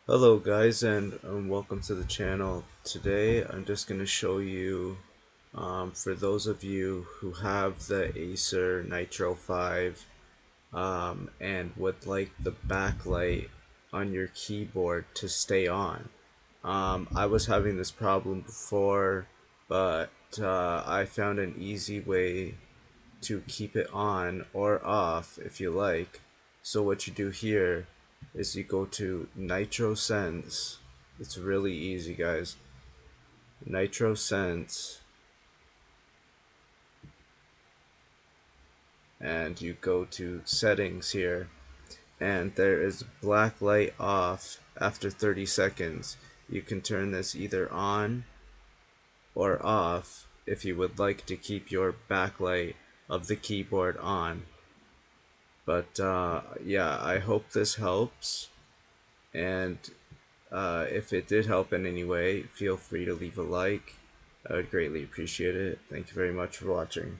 Hello guys, and welcome to the channel. Today I'm just going to show you, for those of you who have the Acer Nitro 5 and would like the backlight on your keyboard to stay on. I was having this problem before, but I found an easy way to keep it on or off if you like. So what you do here is you go to Nitro Sense. It's really easy, guys. Nitro Sense, and you go to settings here, and there is black light off after 30 seconds. You can turn this either on or off if you would like to keep your backlight of the keyboard on. But yeah, I hope this helps. And if it did help in any way, feel free to leave a like. I would greatly appreciate it. Thank you very much for watching.